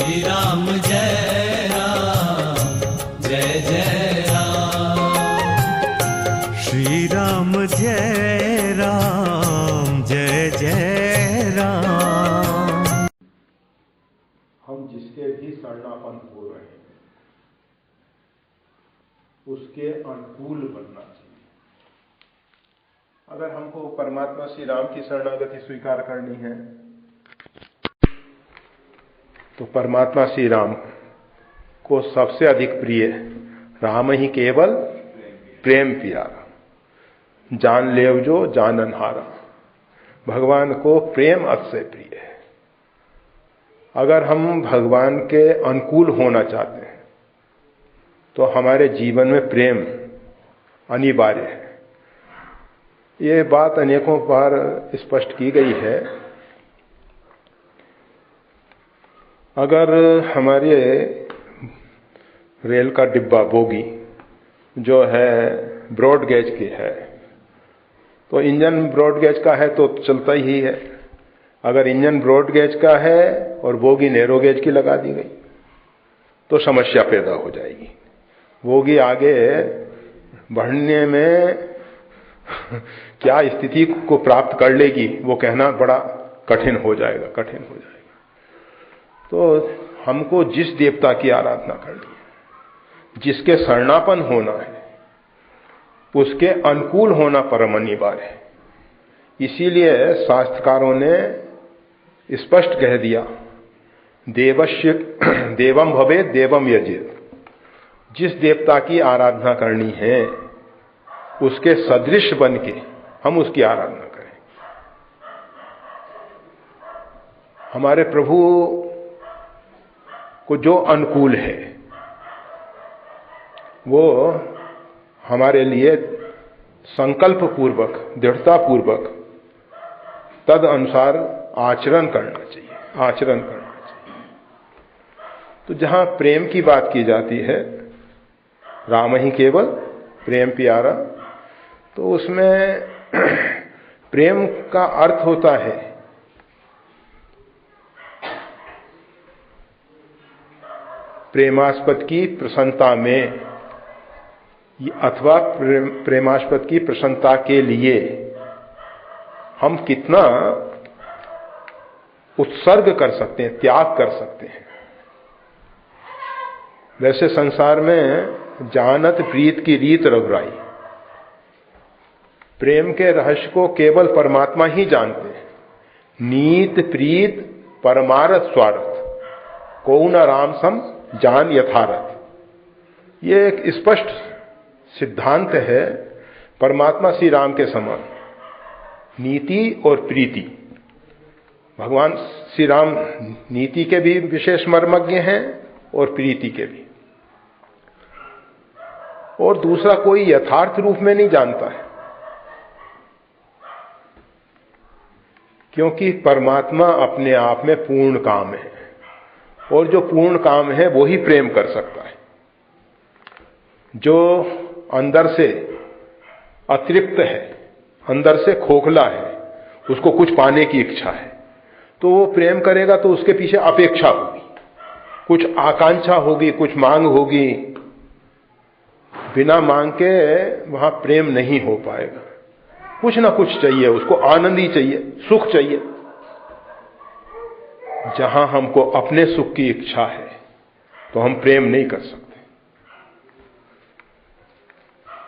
राम जय राम जय जय राम। श्री राम जय राम जय जय राम। हम जिसके भी शरणापन हो रहे हैं उसके अनुकूल बनना चाहिए। अगर हमको परमात्मा श्री राम की शरणागति स्वीकार करनी है तो परमात्मा श्री राम को सबसे अधिक प्रिय राम ही केवल प्रेम प्यारा। जान लेव जो जानन हारा। भगवान को प्रेम अतिशय प्रिय है। अगर हम भगवान के अनुकूल होना चाहते हैं तो हमारे जीवन में प्रेम अनिवार्य है। ये बात अनेकों बार स्पष्ट की गई है। अगर हमारे रेल का डिब्बा बोगी जो है ब्रॉड गेज की है तो इंजन ब्रॉड गेज का है तो चलता ही है। अगर इंजन ब्रॉड गेज का है और बोगी नैरो गेज की लगा दी गई तो समस्या पैदा हो जाएगी। बोगी आगे बढ़ने में क्या स्थिति को प्राप्त कर लेगी वो कहना बड़ा कठिन हो जाएगा। तो हमको जिस देवता की आराधना करनी है, जिसके शरणापन होना है, उसके अनुकूल होना परम अनिवार्य है। इसीलिए शास्त्रकारों ने स्पष्ट कह दिया देवस्य देवम भवे देवम यजेत। जिस देवता की आराधना करनी है उसके सदृश बन के हम उसकी आराधना करें। हमारे प्रभु को जो अनुकूल है वो हमारे लिए संकल्प पूर्वक दृढ़ता पूर्वक तद अनुसार आचरण करना चाहिए। तो जहां प्रेम की बात की जाती है राम ही केवल प्रेम प्यारा, तो उसमें प्रेम का अर्थ होता है प्रेमास्पद की प्रसन्नता में अथवा प्रेमास्पद की प्रसन्नता के लिए हम कितना उत्सर्ग कर सकते हैं, त्याग कर सकते हैं। वैसे संसार में जानत प्रीत की रीत रघुराई। प्रेम के रहस्य को केवल परमात्मा ही जानते हैं। नीत प्रीत परमारथ स्वार्थ को न राम सम जान यथारथ। ये एक स्पष्ट सिद्धांत है परमात्मा श्री राम के समान। नीति और प्रीति, भगवान श्री राम नीति के भी विशेष मर्मज्ञ हैं और प्रीति के भी। और दूसरा कोई यथार्थ रूप में नहीं जानता है, क्योंकि परमात्मा अपने आप में पूर्ण काम है और जो पूर्ण काम है वो ही प्रेम कर सकता है। जो अंदर से अतृप्त है, अंदर से खोखला है, उसको कुछ पाने की इच्छा है, तो वो प्रेम करेगा तो उसके पीछे अपेक्षा होगी, कुछ आकांक्षा होगी, कुछ मांग होगी। बिना मांग के वहां प्रेम नहीं हो पाएगा। कुछ ना कुछ चाहिए उसको, आनंद ही चाहिए, सुख चाहिए। जहां हमको अपने सुख की इच्छा है तो हम प्रेम नहीं कर सकते।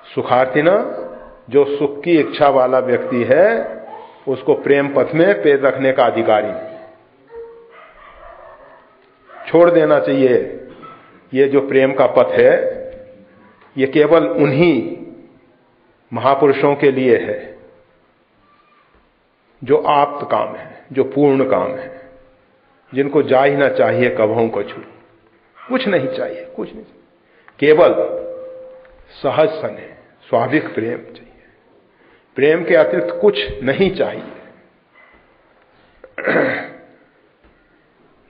सुखार्थी ना जो सुख की इच्छा वाला व्यक्ति है उसको प्रेम पथ में पैर रखने का अधिकारी नहीं। छोड़ देना चाहिए। ये जो प्रेम का पथ है ये केवल उन्हीं महापुरुषों के लिए है जो आप्त काम है, जो पूर्ण काम है, जिनको जा ही ना चाहिए कभों को छू। कुछ नहीं चाहिए, कुछ नहीं चाहिए, केवल सहज स्नेह, स्वाभाविक प्रेम चाहिए। प्रेम के अतिरिक्त कुछ नहीं चाहिए।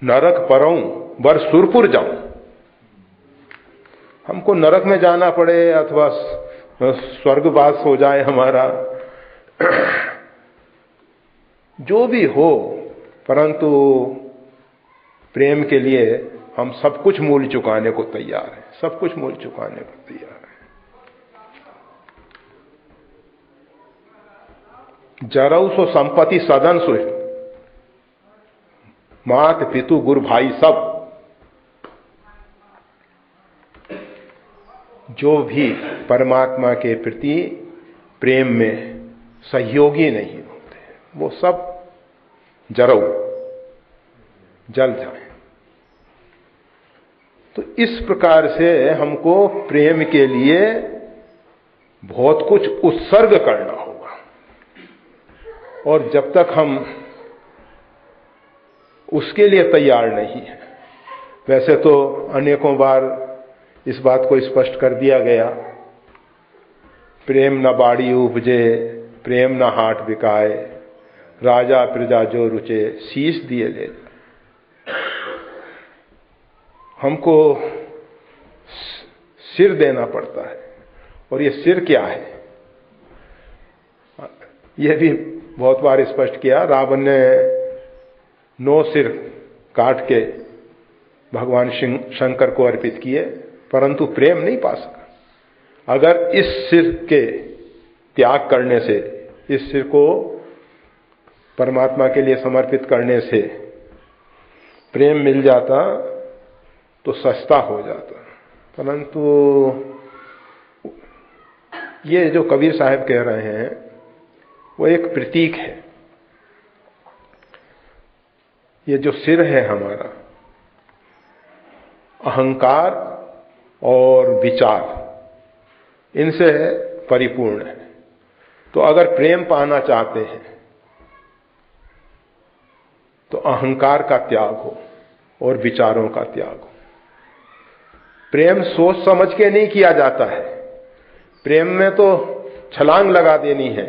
नरक परऊं बर सुरपुर जाऊं। हमको नरक में जाना पड़े अथवा स्वर्गवास हो जाए हमारा, जो भी हो, परंतु प्रेम के लिए हम सब कुछ मूल्य चुकाने को तैयार हैं, सब कुछ मूल्य चुकाने को तैयार हैं। जरऊ सो संपत्ति सदन सो, मात पितु गुरु भाई सब, जो भी परमात्मा के प्रति प्रेम में सहयोगी नहीं होते वो सब जरऊ, जल जाए। तो इस प्रकार से हमको प्रेम के लिए बहुत कुछ उत्सर्ग करना होगा, और जब तक हम उसके लिए तैयार नहीं है, वैसे तो अनेकों बार इस बात को स्पष्ट कर दिया गया, प्रेम न बाड़ी उपजे, प्रेम न हाट बिकाए, राजा प्रजा जो रुचे, शीश दिए ले। हमको सिर देना पड़ता है, और ये सिर क्या है यह भी बहुत बार स्पष्ट किया। रावण ने 9 सिर काट के भगवान शंकर को अर्पित किए, परंतु प्रेम नहीं पा सका। अगर इस सिर के त्याग करने से, इस सिर को परमात्मा के लिए समर्पित करने से प्रेम मिल जाता तो सस्ता हो जाता, परंतु ये जो कबीर साहब कह रहे हैं वो एक प्रतीक है। ये जो सिर है हमारा, अहंकार और विचार इनसे परिपूर्ण है। तो अगर प्रेम पाना चाहते हैं तो अहंकार का त्याग हो और विचारों का त्याग हो। प्रेम सोच समझ के नहीं किया जाता है, प्रेम में तो छलांग लगा देनी है,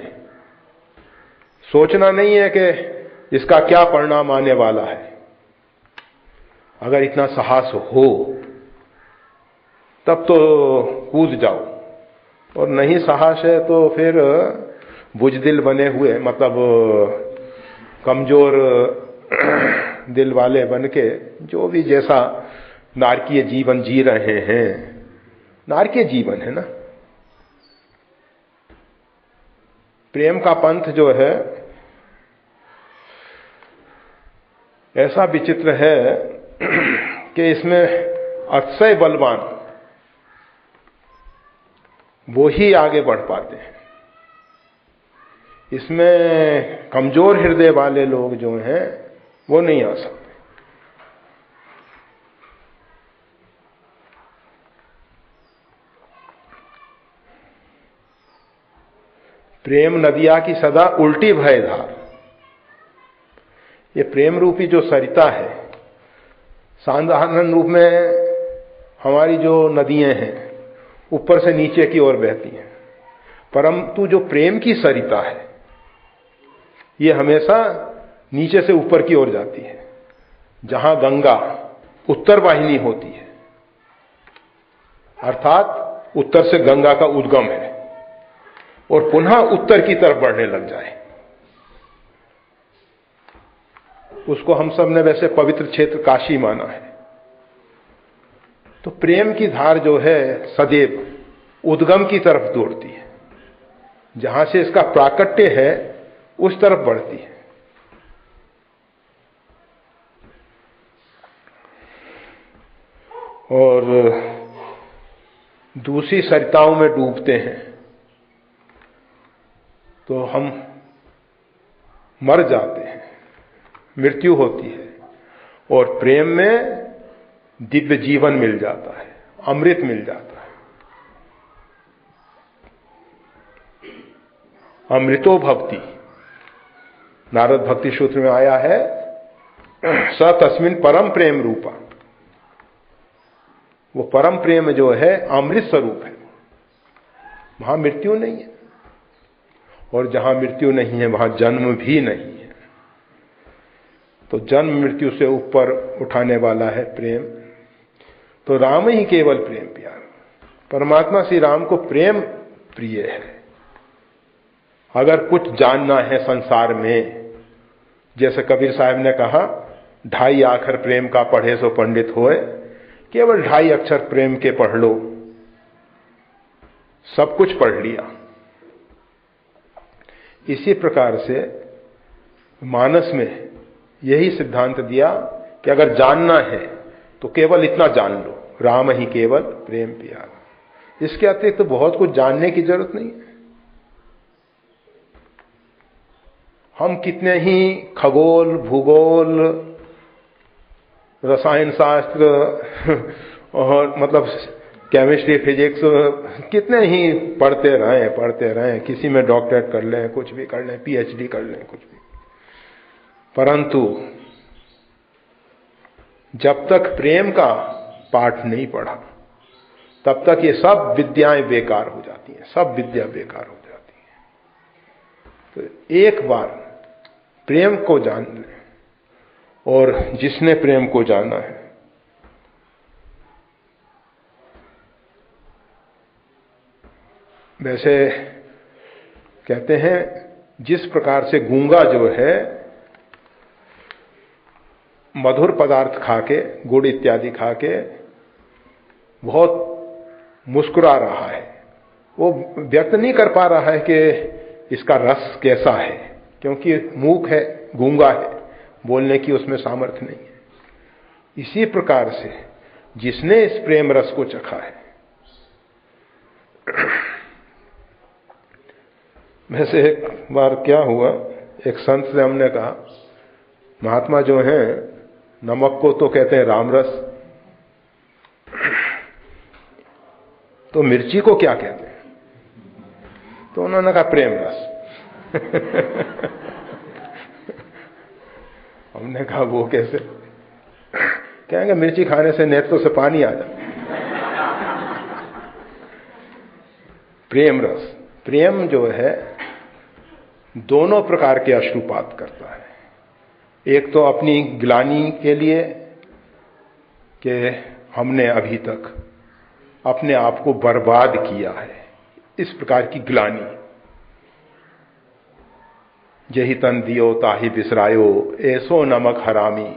सोचना नहीं है कि इसका क्या परिणाम आने वाला है। अगर इतना साहस हो तब तो कूद जाओ, और नहीं साहस है तो फिर बुजदिल बने हुए, मतलब कमजोर दिल वाले बन के जो भी जैसा नारकीय जीवन जी रहे हैं, नारकीय जीवन है ना। प्रेम का पंथ जो है ऐसा विचित्र है कि इसमें अतिशय बलवान वो ही आगे बढ़ पाते हैं। इसमें कमजोर हृदय वाले लोग जो हैं वो नहीं आ सकते। प्रेम नदिया की सदा उल्टी भय धार। ये प्रेम रूपी जो सरिता है, साधारण रूप में हमारी जो नदियां हैं ऊपर से नीचे की ओर बहती हैं, परंतु जो प्रेम की सरिता है ये हमेशा नीचे से ऊपर की ओर जाती है। जहां गंगा उत्तर वाहिनी होती है, अर्थात उत्तर से गंगा का उद्गम है, और पुनः उत्तर की तरफ बढ़ने लग जाए, उसको हम सब ने वैसे पवित्र क्षेत्र काशी माना है। तो प्रेम की धार जो है सदैव उद्गम की तरफ दौड़ती है, जहां से इसका प्राकट्य है उस तरफ बढ़ती है। और दूसरी सरिताओं में डूबते हैं तो हम मर जाते हैं, मृत्यु होती है, और प्रेम में दिव्य जीवन मिल जाता है, अमृत मिल जाता है। अमृतो भक्ति, नारद भक्ति सूत्र में आया है, स तस्मिन परम प्रेम रूपा। वो परम प्रेम जो है अमृत स्वरूप है, वहां मृत्यु नहीं है, और जहां मृत्यु नहीं है वहां जन्म भी नहीं है। तो जन्म मृत्यु से ऊपर उठाने वाला है प्रेम। तो राम ही केवल प्रेम प्यार। परमात्मा श्री राम को प्रेम प्रिय है। अगर कुछ जानना है संसार में, जैसे कबीर साहब ने कहा, ढाई आखर प्रेम का पढ़े सो पंडित होए, केवल 2.5 अक्षर प्रेम के पढ़ लो, सब कुछ पढ़ लिया। इसी प्रकार से मानस में यही सिद्धांत दिया कि अगर जानना है तो केवल इतना जान लो, राम ही केवल प्रेम प्यारा। इसके अतिरिक्त तो बहुत कुछ जानने की जरूरत नहीं है। हम कितने ही खगोल, भूगोल, रसायन शास्त्र और मतलब केमिस्ट्री, फिजिक्स कितने ही पढ़ते रहें, किसी में डॉक्टरेट कर लें, कुछ भी कर लें, पीएचडी कर लें, कुछ भी, परंतु जब तक प्रेम का पाठ नहीं पढ़ा तब तक ये सब विद्याएं बेकार हो जाती हैं, सब विद्या बेकार हो जाती है। तो एक बार प्रेम को जान लें, और जिसने प्रेम को जाना है वैसे कहते हैं जिस प्रकार से गूंगा जो है मधुर पदार्थ खाके, गुड़ इत्यादि खाके बहुत मुस्कुरा रहा है, वो व्यक्त नहीं कर पा रहा है कि इसका रस कैसा है, क्योंकि मूक है, गूंगा है, बोलने की उसमें सामर्थ्य नहीं है। इसी प्रकार से जिसने इस प्रेम रस को चखा है, वैसे एक बार क्या हुआ, एक संत से हमने कहा महात्मा जो हैं नमक को तो कहते हैं राम रस, तो मिर्ची को क्या कहते हैं? तो उन्होंने कहा प्रेम रस। हमने कहा वो कैसे? कहेंगे मिर्ची खाने से नेत्रों से पानी आ जाता। प्रेम रस, प्रेम जो है दोनों प्रकार के अश्रुपात करता है। एक तो अपनी ग्लानि के लिए कि हमने अभी तक अपने आप को बर्बाद किया है, इस प्रकार की ग्लानि। जही तन दियो ताही बिसरायो, ऐसो नमक हरामी।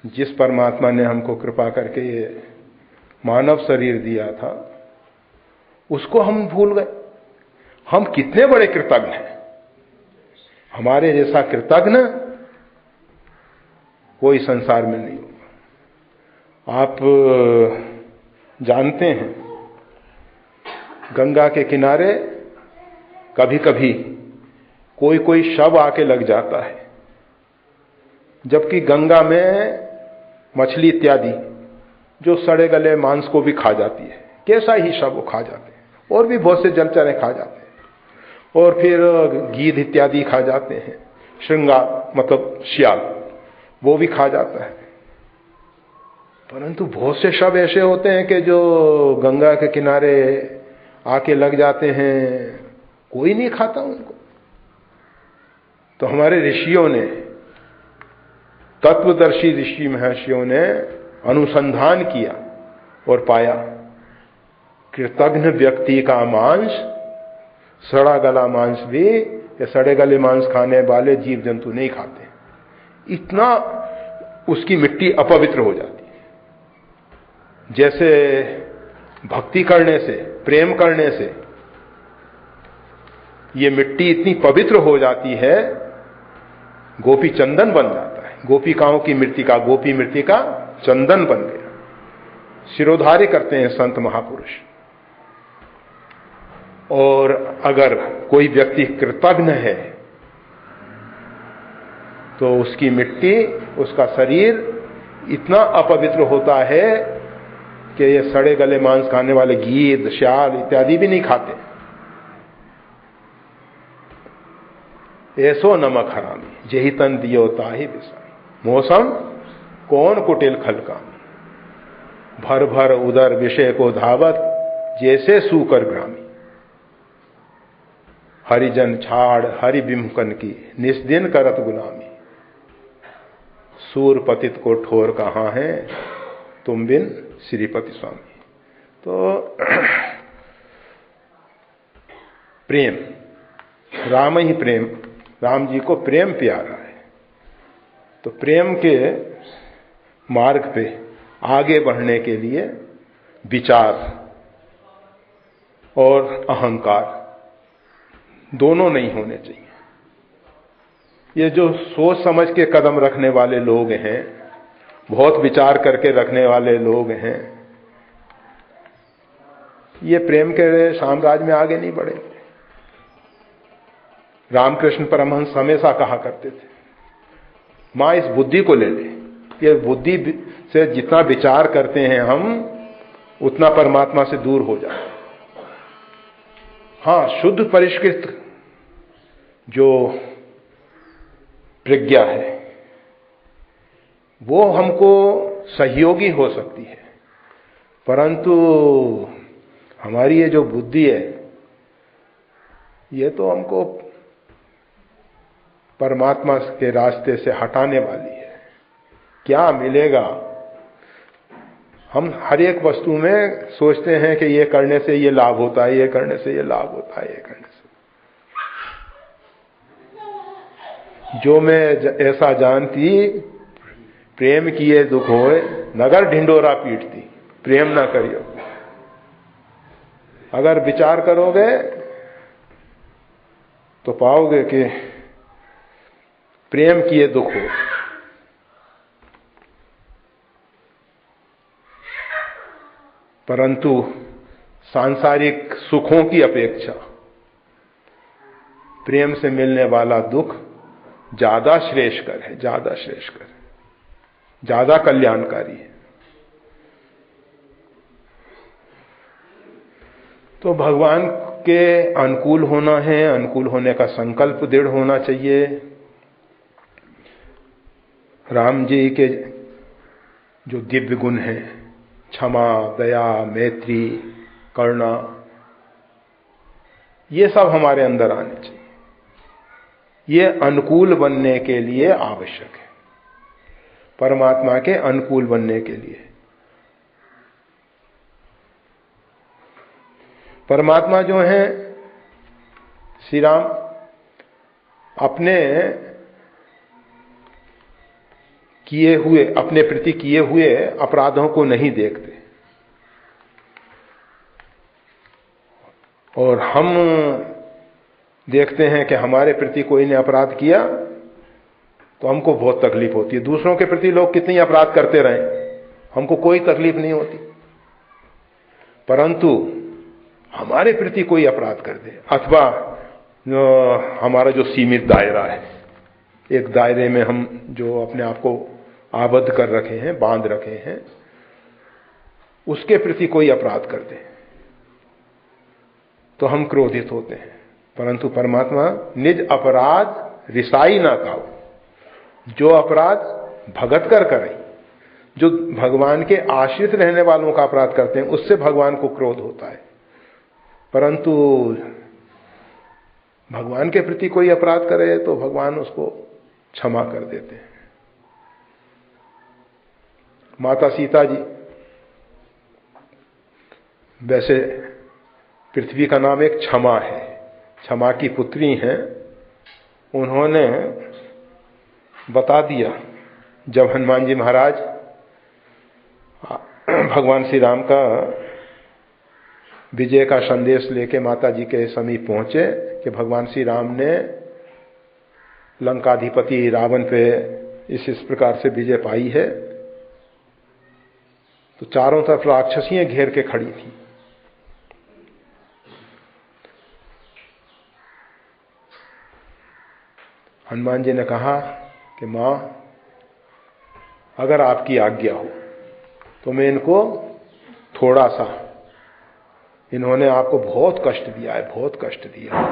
जिस परमात्मा ने हमको कृपा करके ये मानव शरीर दिया था उसको हम भूल गए। हम कितने बड़े कृतज्ञ हैं, हमारे जैसा कृतज्ञ कोई संसार में नहीं होगा। आप जानते हैं गंगा के किनारे कभी कभी कोई कोई शव आके लग जाता है, जबकि गंगा में मछली इत्यादि जो सड़े गले मांस को भी खा जाती है, कैसा ही शव वो खा जाते हैं, और भी बहुत से जलचर खा जाते हैं, और फिर गीध इत्यादि खा जाते हैं, श्रृंगार मतलब शियाल वो भी खा जाता है। परंतु बहुत से शव ऐसे होते हैं कि जो गंगा के किनारे आके लग जाते हैं, कोई नहीं खाता उनको। तो हमारे ऋषियों ने, तत्वदर्शी ऋषि महर्षियों ने अनुसंधान किया और पाया कृतज्ञ व्यक्ति का मांस, सड़ा गला मांस भी, या सड़े गले मांस खाने वाले जीव जंतु नहीं खाते, इतना उसकी मिट्टी अपवित्र हो जाती है। जैसे भक्ति करने से, प्रेम करने से ये मिट्टी इतनी पवित्र हो जाती है, गोपी चंदन बन जाता है। गोपिकाओं की मृतिका, गोपी मृतिका चंदन बन गया। शिरोधार्य करते हैं संत महापुरुष। और अगर कोई व्यक्ति कृतज्ञ है तो उसकी मिट्टी, उसका शरीर इतना अपवित्र होता है कि ये सड़े गले मांस खाने वाले गीध, श्याल इत्यादि भी नहीं खाते। ऐसो नमक हरामी, जेहि तन दियो ताहि बिसाई। मौसम कौन कुटिल खलकामी, भर भर उदर विषय को धावत, जैसे सूकर ग्रामी। हरिजन छाड़ हरि विमुखन की, निस्दिन करत गुलामी। सूर पतित को ठोर कहाँ है, तुम बिन श्रीपति स्वामी। तो प्रेम, राम ही प्रेम, राम जी को प्रेम प्यारा है। तो प्रेम के मार्ग पे आगे बढ़ने के लिए विचार और अहंकार दोनों नहीं होने चाहिए। ये जो सोच समझ के कदम रखने वाले लोग हैं, बहुत विचार करके रखने वाले लोग हैं, ये प्रेम के साम्राज्य में आगे नहीं बढ़ेंगे। रामकृष्ण परमहंस हमेशा कहा करते थे, मां इस बुद्धि को ले ले, ये बुद्धि से जितना विचार करते हैं हम, उतना परमात्मा से दूर हो जाए। हां, शुद्ध परिष्कृत जो प्रज्ञा है वो हमको सहयोगी हो सकती है, परंतु हमारी ये जो बुद्धि है ये तो हमको परमात्मा के रास्ते से हटाने वाली है। क्या मिलेगा? हम हर एक वस्तु में सोचते हैं कि ये करने से ये लाभ होता है, ये करने से ये लाभ होता है, ये करने से। जो मैं ऐसा जानती, प्रेम किए दुख होए, नगर ढिंडोरा पीटती, प्रेम ना करियो। अगर विचार करोगे तो पाओगे कि प्रेम किए दुख हो। परंतु सांसारिक सुखों की अपेक्षा प्रेम से मिलने वाला दुख ज्यादा श्रेष्ठकर है, ज्यादा श्रेष्ठकर है, ज्यादा कल्याणकारी है। तो भगवान के अनुकूल होना है, अनुकूल होने का संकल्प दृढ़ होना चाहिए। राम जी के जो दिव्य गुण हैं, क्षमा, दया, मैत्री, करुणा, ये सब हमारे अंदर आने चाहिए। ये अनुकूल बनने के लिए आवश्यक है, परमात्मा के अनुकूल बनने के लिए। परमात्मा जो है श्री राम, अपने किए हुए, अपने प्रति किए हुए अपराधों को नहीं देखते, और हम देखते हैं कि हमारे प्रति कोई ने अपराध किया तो हमको बहुत तकलीफ होती है। दूसरों के प्रति लोग कितनी अपराध करते रहें, हमको कोई तकलीफ नहीं होती, परंतु हमारे प्रति कोई अपराध कर दे, अथवा हमारा जो सीमित दायरा है, एक दायरे में हम जो अपने आप को आबद्ध कर रखे हैं, बांध रखे हैं, उसके प्रति कोई अपराध कर दे तो हम क्रोधित होते हैं। परंतु परमात्मा निज अपराध रिसाई ना खाओ, जो अपराध भगत कर करे, जो भगवान के आश्रित रहने वालों का अपराध करते हैं, उससे भगवान को क्रोध होता है। परंतु भगवान के प्रति कोई अपराध करे तो भगवान उसको क्षमा कर देते हैं। माता सीता जी, वैसे पृथ्वी का नाम एक क्षमा है, क्षमा की पुत्री हैं। उन्होंने बता दिया, जब हनुमान जी महाराज भगवान श्री राम का विजय का संदेश लेके माता जी के समीप पहुंचे कि भगवान श्री राम ने लंकाधिपति रावण पे इस प्रकार से विजय पाई है, तो चारों तरफ राक्षसियां घेर के खड़ी थी। हनुमान जी ने कहा कि मां, अगर आपकी आज्ञा हो तो मैं इनको थोड़ा सा, इन्होंने आपको बहुत कष्ट दिया है, बहुत कष्ट दिया।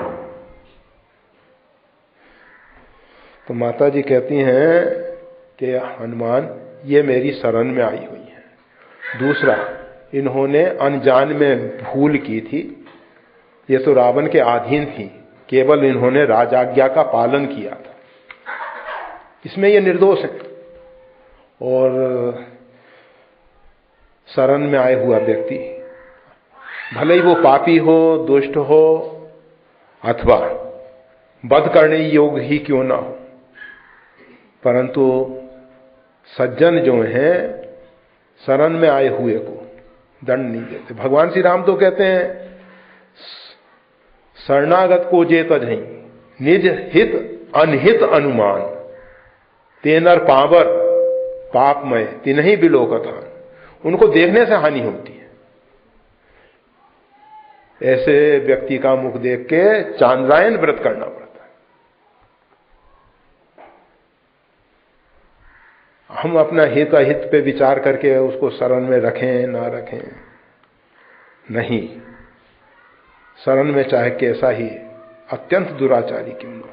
तो माता जी कहती हैं कि हनुमान, ये मेरी शरण में आई हुई है। दूसरा, इन्होंने अनजान में भूल की थी, ये तो रावण के अधीन थी, केवल इन्होंने राजाज्ञा का पालन किया था, इसमें ये निर्दोष है। और शरण में आए हुआ व्यक्ति, भले ही वो पापी हो, दुष्ट हो, अथवा वध करने योग्य ही क्यों ना हो, परंतु सज्जन जो हैं शरण में आए हुए को दंड नहीं देते। भगवान श्री राम तो कहते हैं शरणागत को जे तजहि निज हित अनहित अनुमान तेनर पावर पापमय तिन्ही बिलोकथान। उनको देखने से हानि होती है। ऐसे व्यक्ति का मुख देख के चांद्रायन व्रत करना पड़ता है। हम अपना हित अहित पे विचार करके उसको शरण में रखें ना रखें, नहीं। शरण में चाहे कैसा ही अत्यंत दुराचारी क्यों न हो,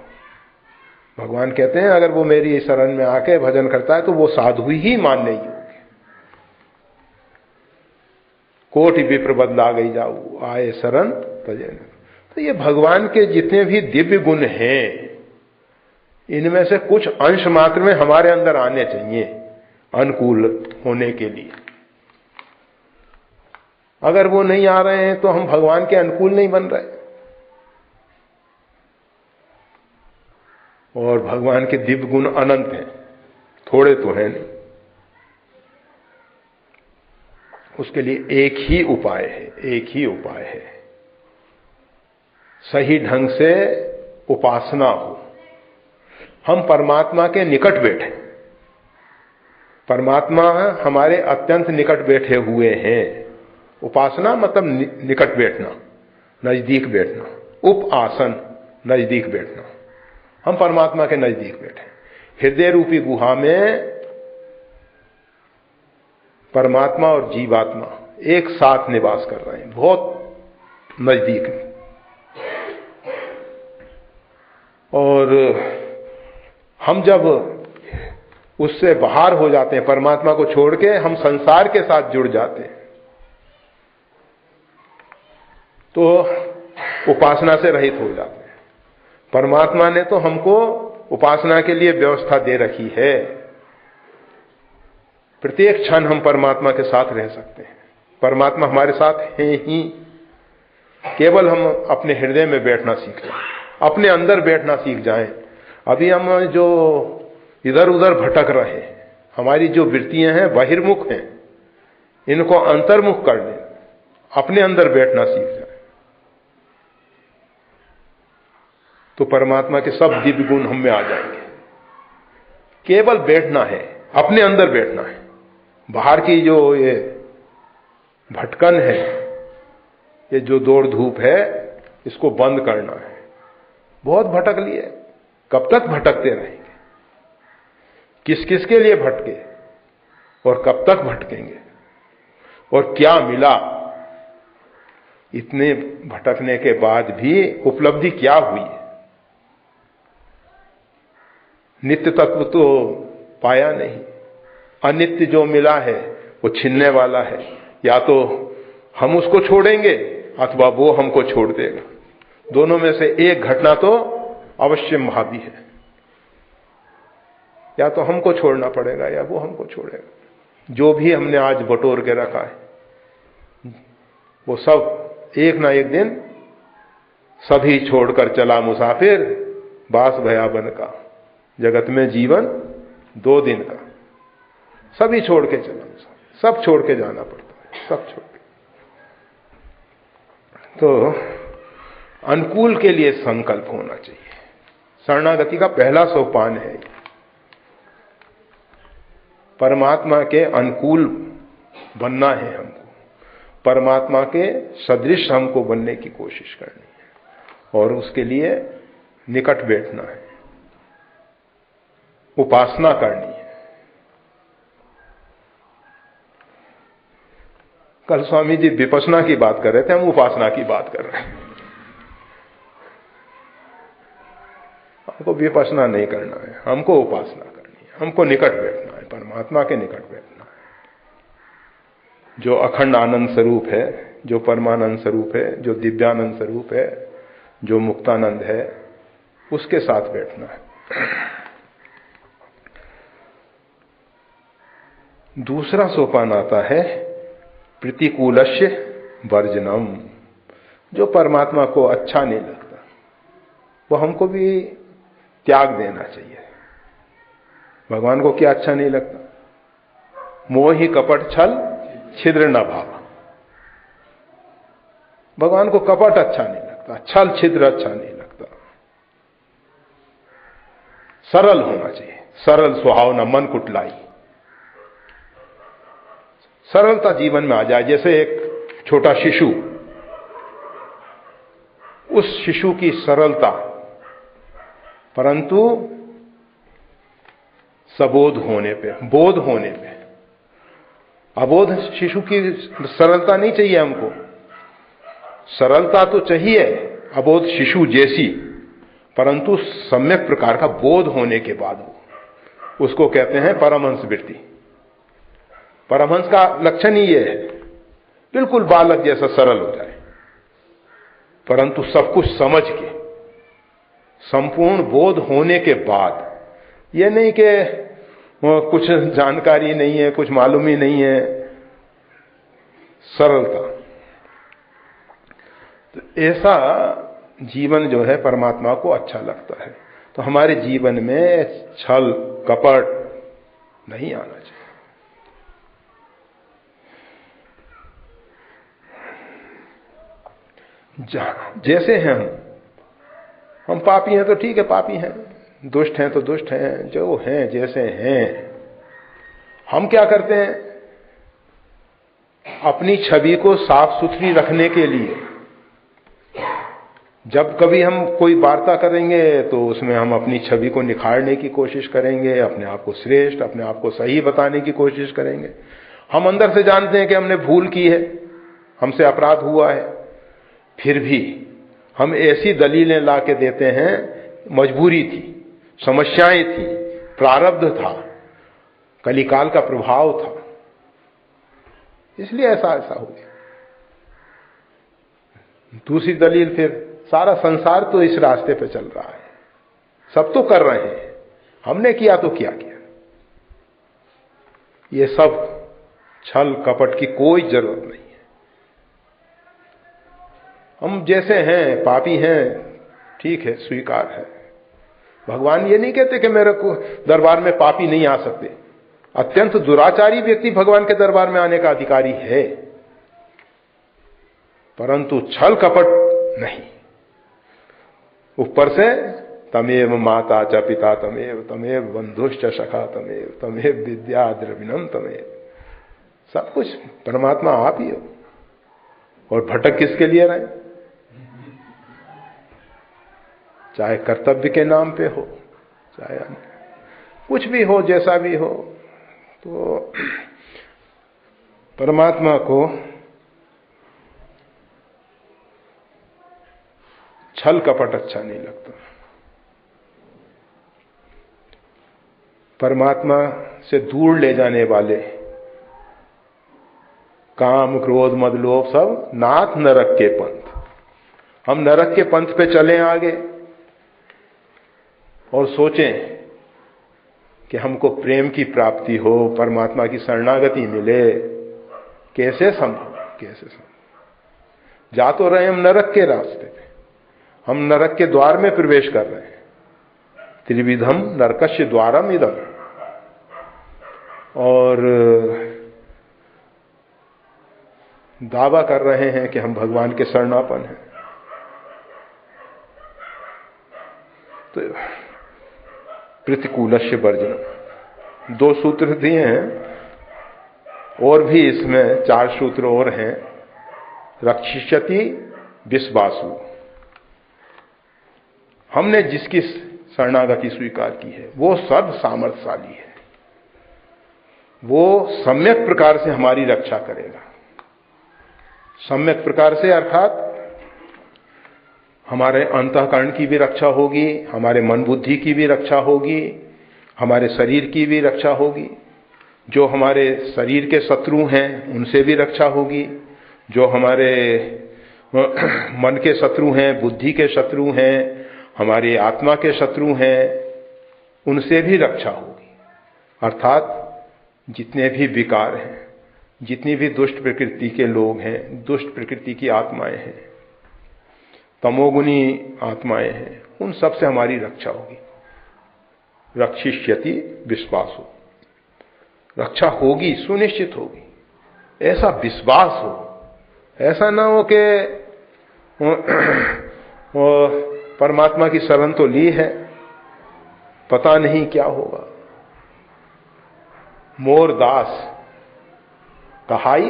भगवान कहते हैं अगर वो मेरी शरण में आके भजन करता है तो वो साधु ही मानने योग्य। कोटि विप्र बदला गई जाऊ आए शरण तजन। तो ये भगवान के जितने भी दिव्य गुण हैं, इनमें से कुछ अंश मात्र में हमारे अंदर आने चाहिए अनुकूल होने के लिए। अगर वो नहीं आ रहे हैं तो हम भगवान के अनुकूल नहीं बन रहे। और भगवान के दिव्य गुण अनंत हैं, थोड़े तो हैं नहीं। उसके लिए एक ही उपाय है, एक ही उपाय है, सही ढंग से उपासना हो। हम परमात्मा के निकट बैठे, परमात्मा हमारे अत्यंत निकट बैठे हुए हैं। उपासना मतलब निकट बैठना, नजदीक बैठना। उपासन नजदीक बैठना। हम परमात्मा के नजदीक बैठे, हृदय रूपी गुहा में परमात्मा और जीवात्मा एक साथ निवास कर रहे हैं, बहुत नजदीक में। और हम जब उससे बाहर हो जाते हैं, परमात्मा को छोड़ के हम संसार के साथ जुड़ जाते हैं, तो उपासना से रहित हो जाते हैं। परमात्मा ने तो हमको उपासना के लिए व्यवस्था दे रखी है। प्रत्येक क्षण हम परमात्मा के साथ रह सकते हैं। परमात्मा हमारे साथ है ही, केवल हम अपने हृदय में बैठना सीख जाएं, अपने अंदर बैठना सीख जाएं। अभी हम जो इधर उधर भटक रहे हैं, हमारी जो वृत्तियां हैं बहिर्मुख हैं, इनको अंतर्मुख कर लें, अपने अंदर बैठना सीख जाएं, तो परमात्मा के सब दिव्य गुण हम में आ जाएंगे। केवल बैठना है, अपने अंदर बैठना है। बाहर की जो ये भटकन है, ये जो दौड़ धूप है, इसको बंद करना है। बहुत भटक लिए, कब तक भटकते रहेंगे? किस किस के लिए भटके और कब तक भटकेंगे? और क्या मिला? इतने भटकने के बाद भी उपलब्धि क्या हुई है? नित्य तत्व तो पाया नहीं, अनित्य जो मिला है वो छिनने वाला है। या तो हम उसको छोड़ेंगे अथवा वो हमको छोड़ देगा। दोनों में से एक घटना तो अवश्य भावी है। या तो हमको छोड़ना पड़ेगा या वो हमको छोड़ेगा। जो भी हमने आज बटोर के रखा है वो सब एक ना एक दिन सभी छोड़कर चला मुसाफिर, बास भया बन का। जगत में जीवन 2 दिन का, सभी छोड़ के चला, सब छोड़ के जाना पड़ता है, सब छोड़ के। तो अनुकूल के लिए संकल्प होना चाहिए। शरणागति का पहला सोपान है, परमात्मा के अनुकूल बनना है हमको, परमात्मा के सदृश हमको बनने की कोशिश करनी है। और उसके लिए निकट बैठना है, उपासना करनी है। कल स्वामी जी विपश्यना की बात कर रहे थे, हम उपासना की बात कर रहे हैं। हमको विपश्यना नहीं करना है, हमको उपासना करनी है, हमको निकट बैठना है, परमात्मा के निकट बैठना है। जो अखंड आनंद स्वरूप है, जो परमानंद स्वरूप है, जो दिव्यानंद स्वरूप है, जो मुक्तानंद है, उसके साथ बैठना है। दूसरा सोपान आता है प्रतिकूलस्य वर्जनम। जो परमात्मा को अच्छा नहीं लगता वो हमको भी त्याग देना चाहिए। भगवान को क्या अच्छा नहीं लगता? मोहि कपट छल छिद्र न भावा। भगवान को कपट अच्छा नहीं लगता, छल छिद्र अच्छा नहीं लगता। सरल होना चाहिए, सरल स्वभाव न मन कुटलाई। सरलता जीवन में आ जाए। जैसे एक छोटा शिशु, उस शिशु की सरलता, परंतु सबोध होने पे, बोध होने पे। अबोध शिशु की सरलता नहीं चाहिए हमको, सरलता तो चाहिए अबोध शिशु जैसी, परंतु सम्यक प्रकार का बोध होने के बाद हो। उसको कहते हैं परमहंस वृत्ति। परमहंस का लक्षण ही ये है, बिल्कुल बालक जैसा सरल हो जाए, परंतु सब कुछ समझ के, संपूर्ण बोध होने के बाद। ये नहीं कि कुछ जानकारी नहीं है, कुछ मालूम ही नहीं है, सरलता। तो ऐसा जीवन जो है परमात्मा को अच्छा लगता है। तो हमारे जीवन में छल कपट नहीं आना चाहिए। जैसे हैं हम पापी हैं तो ठीक है, पापी हैं, दुष्ट हैं तो दुष्ट हैं, जो हैं जैसे हैं। हम क्या करते हैं, अपनी छवि को साफ सुथरी रखने के लिए जब कभी हम कोई वार्ता करेंगे तो उसमें हम अपनी छवि को निखारने की कोशिश करेंगे, अपने आप को श्रेष्ठ, अपने आप को सही बताने की कोशिश करेंगे। हम अंदर से जानते हैं कि हमने भूल की है, हमसे अपराध हुआ है, फिर भी हम ऐसी दलीलें ला के देते हैं, मजबूरी थी, समस्याएं थी, प्रारब्ध था, कलिकाल का प्रभाव था, इसलिए ऐसा हो गया। दूसरी दलील, फिर सारा संसार तो इस रास्ते पे चल रहा है, सब तो कर रहे हैं, हमने किया तो क्या किया। ये सब छल कपट की कोई जरूरत नहीं है। हम जैसे हैं, पापी हैं, ठीक है, स्वीकार है। भगवान ये नहीं कहते कि मेरे को दरबार में पापी नहीं आ सकते। अत्यंत दुराचारी व्यक्ति भगवान के दरबार में आने का अधिकारी है, परंतु छल कपट नहीं। ऊपर से तमेव माता च पिता तमेव, तमेव बंधुश्च सखा तमेव, तमेव विद्या द्रविणम तमेव। सब कुछ परमात्मा आप ही हो, और भटक किसके लिए रहे? चाहे कर्तव्य के नाम पे हो, चाहे कुछ भी हो, जैसा भी हो, तो परमात्मा को छल कपट अच्छा नहीं लगता। परमात्मा से दूर ले जाने वाले काम क्रोध मद लोभ सब नाथ नरक के पंथ। हम नरक के पंथ पे चलें आगे और सोचें कि हमको प्रेम की प्राप्ति हो, परमात्मा की शरणागति मिले, कैसे संभव? कैसे संभव? जा तो रहे हम नरक के रास्ते पे, हम नरक के द्वार में प्रवेश कर रहे हैं। त्रिविधम नरकस्य द्वारम इदम। और दावा कर रहे हैं कि हम भगवान के शरणापन हैं। तो प्रतिकूलस्य वर्जनम, 2 सूत्र दिए हैं, और भी इसमें 4 सूत्र और हैं। रक्षिष्यति विश्वासु, हमने जिसकी शरणागति स्वीकार की है वो सर्व सामर्थ्यशाली है, वो सम्यक प्रकार से हमारी रक्षा करेगा। सम्यक प्रकार से अर्थात हमारे अंतःकरण की भी रक्षा होगी, हमारे मन बुद्धि की भी रक्षा होगी, हमारे शरीर की भी रक्षा होगी। जो हमारे शरीर के शत्रु हैं उनसे भी रक्षा होगी, जो हमारे मन के शत्रु हैं, बुद्धि के शत्रु हैं, हमारी आत्मा के शत्रु हैं, उनसे भी रक्षा होगी। अर्थात जितने भी विकार हैं, जितनी भी दुष्ट प्रकृति के लोग हैं, दुष्ट प्रकृति की आत्माएं हैं, तमोगुनी आत्माएं हैं, उन सब से हमारी रक्षा होगी। रक्षिष्यति विश्वासो। रक्षा होगी, सुनिश्चित होगी, ऐसा विश्वास हो। ऐसा ना हो कि वो परमात्मा की शरण तो ली है, पता नहीं क्या होगा। मोर दास कहाई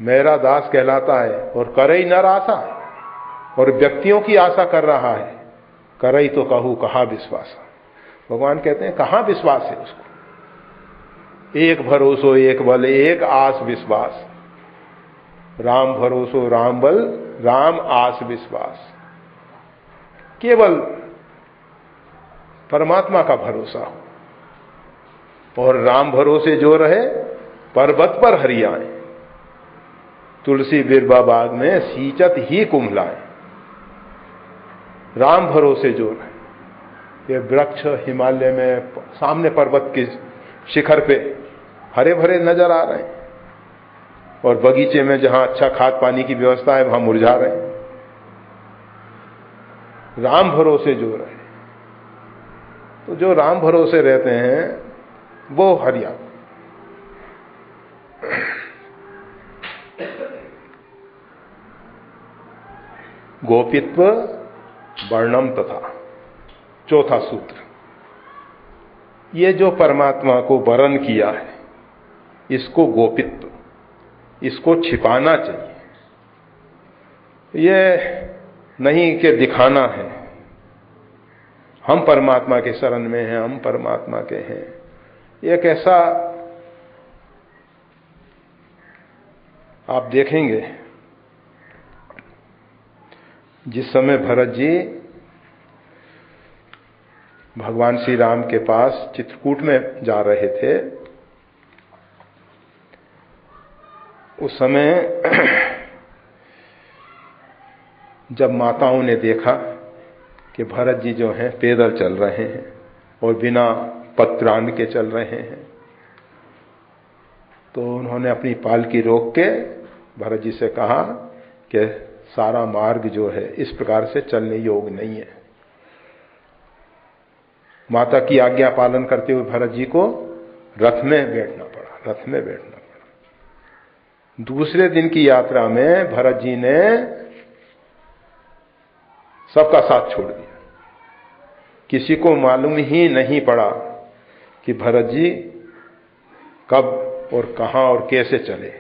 मेरा दास कहलाता है, और करई नर आशा, और व्यक्तियों की आशा कर रहा है। करई तो कहूं कहां विश्वास। भगवान कहते हैं कहां विश्वास है उसको। एक भरोसो एक बल एक आस विश्वास, राम भरोसो राम बल राम आस विश्वास। केवल परमात्मा का भरोसा हो, और राम भरोसे जो रहे पर्वत पर हरियाए, तुलसी बिरबा बाग में सींचत ही कुम्भलाए। राम भरोसे जो रहे, ये वृक्ष हिमालय में सामने पर्वत के शिखर पे हरे भरे नजर आ रहे हैं, और बगीचे में जहां अच्छा खाद पानी की व्यवस्था है वहां मुरझा रहे हैं। राम भरोसे जो रहे, तो जो राम भरोसे रहते हैं वो हरिया। गोपित्व वर्णम तथा, चौथा सूत्र। ये जो परमात्मा को वरण किया है, इसको गोपित्व, इसको छिपाना चाहिए। ये नहीं कि दिखाना है हम परमात्मा के शरण में हैं, हम परमात्मा के हैं। एक ऐसा आप देखेंगे, जिस समय भरत जी भगवान श्री राम के पास चित्रकूट में जा रहे थे, उस समय जब माताओं ने देखा कि भरत जी जो हैं पैदल चल रहे हैं और बिना पत्रान के चल रहे हैं, तो उन्होंने अपनी पालकी रोक के भरत जी से कहा कि सारा मार्ग जो है इस प्रकार से चलने योग्य नहीं है। माता की आज्ञा पालन करते हुए भरत जी को रथ में बैठना पड़ा, रथ में बैठना पड़ा। दूसरे दिन की यात्रा में भरत जी ने सबका साथ छोड़ दिया। किसी को मालूम ही नहीं पड़ा कि भरत जी कब और कहां और कैसे चले।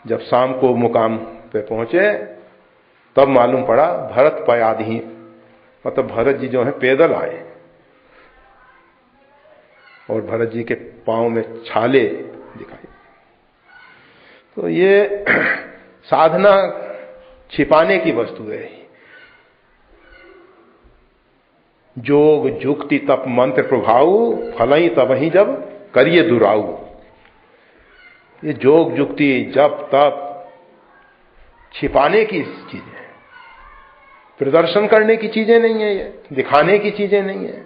जब शाम को मुकाम पे पहुंचे तब मालूम पड़ा भरत पयादही, मतलब भरत जी जो है पैदल आए, और भरत जी के पांव में छाले दिखाई। तो ये साधना छिपाने की वस्तु है। जोग जुक्ति तप मंत्र प्रभाव फलई तबहि जब करिए दुराऊ। ये जोग जुक्ति जप तप छिपाने की चीजें हैं, प्रदर्शन करने की चीजें नहीं है, ये दिखाने की चीजें नहीं है।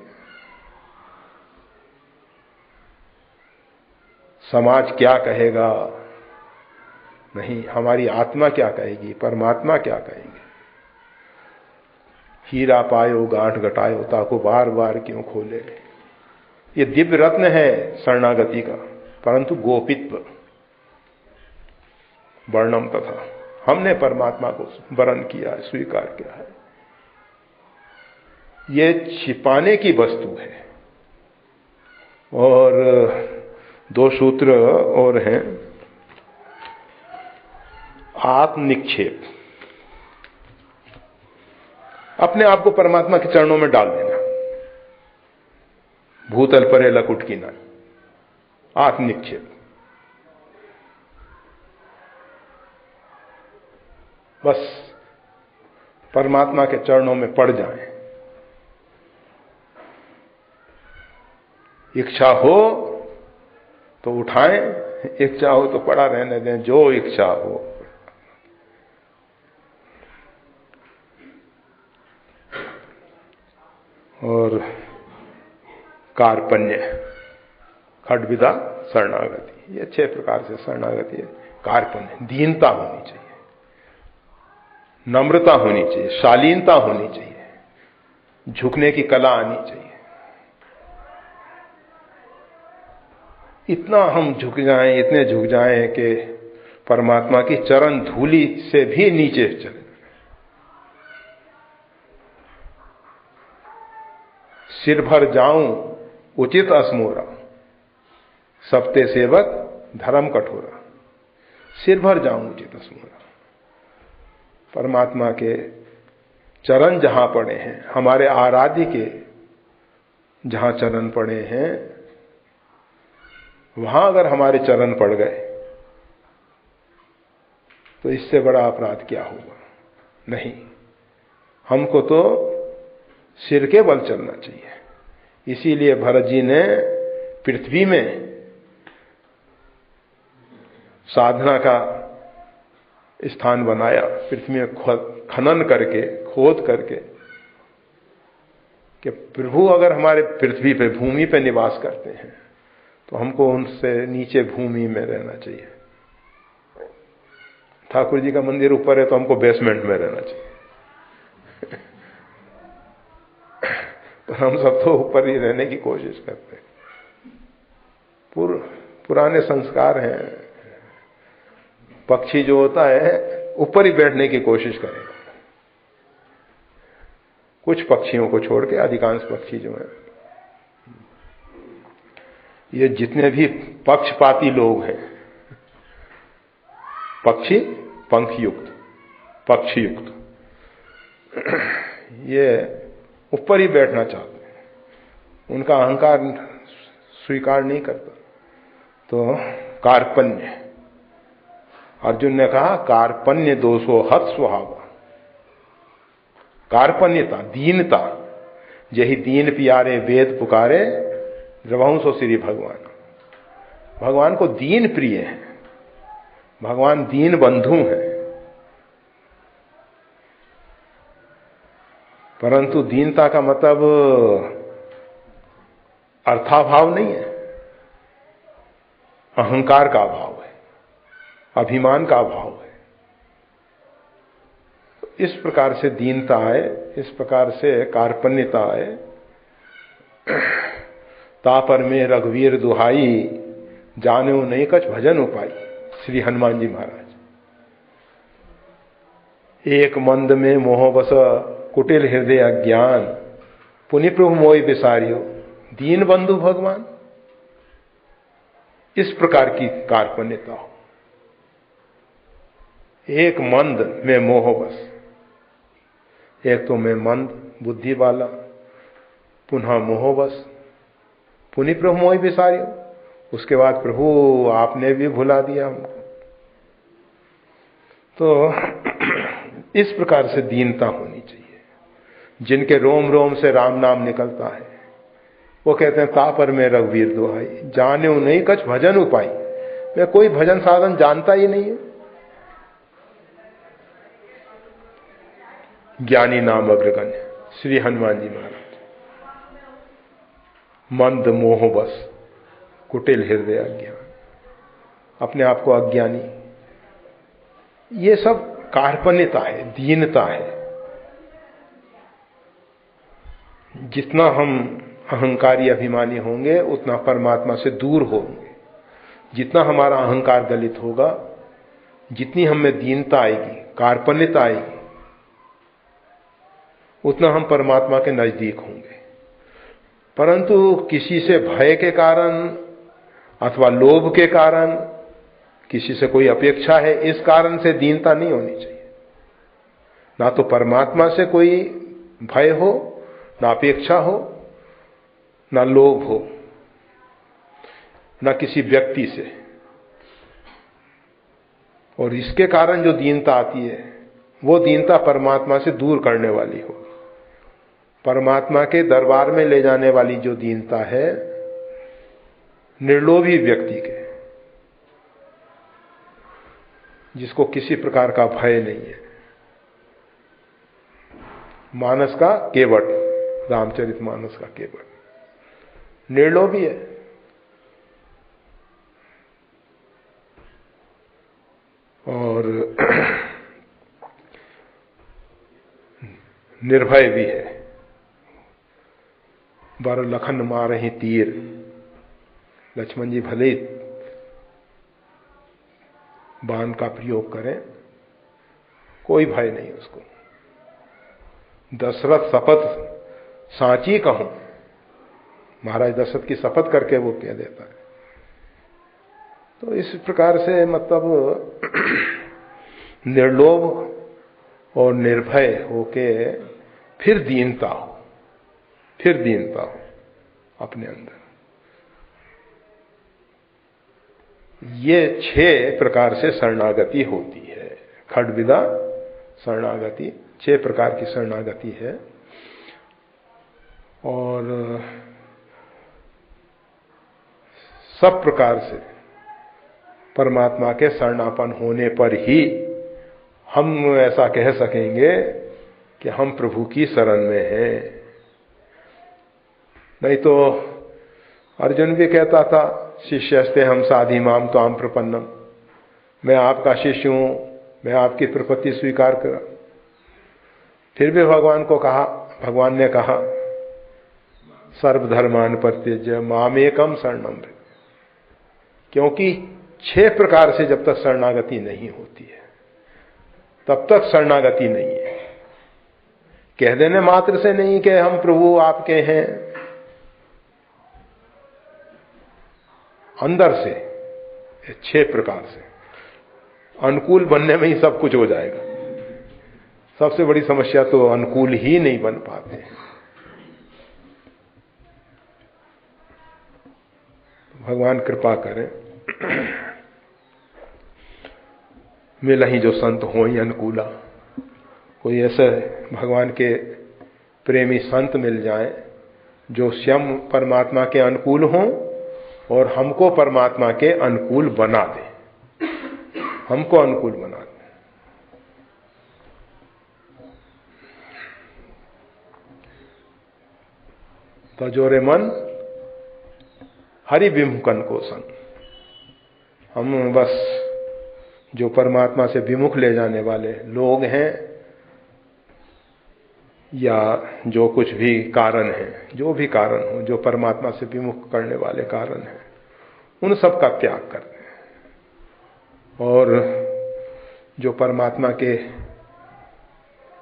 समाज क्या कहेगा नहीं, हमारी आत्मा क्या कहेगी, परमात्मा क्या कहेंगे। हीरा पायो गांठ घटायो ताको बार बार क्यों खोले। ये दिव्य रत्न है शरणागति का, परंतु गोपित्व वर्णम तथा, हमने परमात्मा को वरण किया है, स्वीकार किया है। ये छिपाने की वस्तु है। और दो सूत्र और हैं। आत्मनिक्षेप, अपने आप को परमात्मा के चरणों में डाल देना, भूतल परे लकुट की ना। आत्मनिक्षेप, बस परमात्मा के चरणों में पड़ जाएं। इच्छा हो तो उठाएं, इच्छा हो तो पड़ा रहने दें, जो इच्छा हो। और कार्पण्य, खड्विदा शरणागति, ये 6 प्रकार से शरणागति है। कार्पण्य, दीनता होनी चाहिए, नम्रता होनी चाहिए, शालीनता होनी चाहिए, झुकने की कला आनी चाहिए। इतना हम झुक जाएं, इतने झुक जाएं कि परमात्मा की चरण धूलि से भी नीचे चले। सिर भर जाऊं उचित असमोरा, सप्ते सेवक धर्म कठोरा। सिर भर जाऊं उचित असमोरा। परमात्मा के चरण जहां पड़े हैं, हमारे आराध्य के जहां चरण पड़े हैं, वहां अगर हमारे चरण पड़ गए तो इससे बड़ा अपराध क्या होगा? नहीं, हमको तो सिर के बल चलना चाहिए। इसीलिए भरत जी ने पृथ्वी में साधना का स्थान बनाया, पृथ्वी में खनन करके, खोद करके, कि प्रभु अगर हमारे पृथ्वी पे, भूमि पे निवास करते हैं तो हमको उनसे नीचे भूमि में रहना चाहिए। ठाकुर जी का मंदिर ऊपर है तो हमको बेसमेंट में रहना चाहिए। तो हम सब तो ऊपर ही रहने की कोशिश करते हैं। पुराने संस्कार हैं। पक्षी जो होता है ऊपर ही बैठने की कोशिश करेगा, कुछ पक्षियों को छोड़ के अधिकांश पक्षी जो हैं, ये जितने भी पक्षपाती लोग हैं, पक्षी पंखयुक्त, पक्षयुक्त, ये ऊपर ही बैठना चाहते हैं, उनका अहंकार स्वीकार नहीं करता। तो कार्पण्य, अर्जुन ने कहा कार्पण्य दोषो हत स्वभाव। कार्पण्यता, दीनता, यही दीन प्यारे वेद पुकारे, द्रवंसो श्री भगवान। भगवान को दीन प्रिय है, भगवान दीन बंधु हैं। परंतु दीनता का मतलब अर्थाभाव नहीं है, अहंकार का अभाव है, अभिमान का अभाव है। इस प्रकार से दीनता आए, इस प्रकार से कार्पण्यता आए। तापर में रघुवीर दुहाई, जाने नहीं कछ भजन उपाई। श्री हनुमान जी महाराज। एक मंद में मोह बस, कुटिल हृदय अज्ञान, पुनि प्रभु मोहि बिसारियो, दीन बंधु भगवान। इस प्रकार की कार्पण्यता हो। एक मंद में मोह बस, एक तो मैं मंद बुद्धि वाला, पुनः मोह बस, पुनि प्रभु मोहि बिसारियो, उसके बाद प्रभु आपने भी भुला दिया हमको। तो इस प्रकार से दीनता होनी चाहिए। जिनके रोम रोम से राम नाम निकलता है वो कहते हैं तापर में रघुवीर दुहाई, जाने नहीं कछ भजन उपाई। मैं कोई भजन साधन जानता ही नहीं है। ज्ञानी नाम अग्रगण्य श्री हनुमान जी महाराज। मंद मोह बस, कुटिल हृदय अज्ञान, अपने आप को अज्ञानी। ये सब कार्पण्यता है, दीनता है। जितना हम अहंकारी अभिमानी होंगे उतना परमात्मा से दूर होंगे। जितना हमारा अहंकार दलित होगा, जितनी हम में दीनता आएगी, कार्पण्यता आएगी, उतना हम परमात्मा के नजदीक होंगे। परंतु किसी से भय के कारण अथवा लोभ के कारण, किसी से कोई अपेक्षा है, इस कारण से दीनता नहीं होनी चाहिए। ना तो परमात्मा से कोई भय हो, ना अपेक्षा हो, ना लोभ हो, ना किसी व्यक्ति से। और इसके कारण जो दीनता आती है वो दीनता परमात्मा से दूर करने वाली हो। परमात्मा के दरबार में ले जाने वाली जो दीनता है निर्लोभी व्यक्ति के, जिसको किसी प्रकार का भय नहीं है। मानस का केवट, रामचरितमानस का केवट निर्लोभी है। और निर्भय भी है। बर लखन मारहि तीर, लक्ष्मण जी भले ही बाण का प्रयोग करें, कोई भय नहीं उसको। दशरथ शपथ सांची कहूं, महाराज दशरथ की शपथ करके वो कह देता है। तो इस प्रकार से मतलब निर्लोभ और निर्भय होके फिर दीनता हो अपने अंदर। ये 6 प्रकार से शरणागति होती है। खड्विदा शरणागति 6 प्रकार की शरणागति है। और सब प्रकार से परमात्मा के शरणापन होने पर ही हम ऐसा कह सकेंगे कि हम प्रभु की शरण में हैं। नहीं तो अर्जुन भी कहता था, शिष्यस्ते हम साधि माम त्वाम प्रपन्नम, मैं आपका शिष्य हूं, मैं आपकी प्रपत्ति स्वीकार करा। फिर भी भगवान ने कहा सर्वधर्मान परित्यज्य मामेकम शरणम व्रज। क्योंकि 6 प्रकार से जब तक शरणागति नहीं होती है तब तक शरणागति नहीं है। कह देने मात्र से नहीं कि हम प्रभु आपके हैं, अंदर से 6 प्रकार से अनुकूल बनने में ही सब कुछ हो जाएगा। सबसे बड़ी समस्या तो अनुकूल ही नहीं बन पाते। भगवान कृपा करें, मिला ही जो संत हो ही अनुकूला। कोई ऐसे भगवान के प्रेमी संत मिल जाएं जो स्वयं परमात्मा के अनुकूल हों और हमको परमात्मा के अनुकूल बना दे, हमको अनुकूल बना दे। तजोरे मन हरि विमुखन को संग। हम बस जो परमात्मा से विमुख ले जाने वाले लोग हैं या जो कुछ भी कारण है, जो भी कारण हो, जो परमात्मा से विमुख करने वाले कारण हैं, उन सब का त्याग कर दें और जो परमात्मा के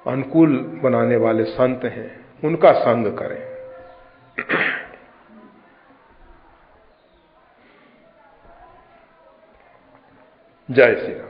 अनुकूल बनाने वाले संत हैं उनका संग करें। जय श्री राम।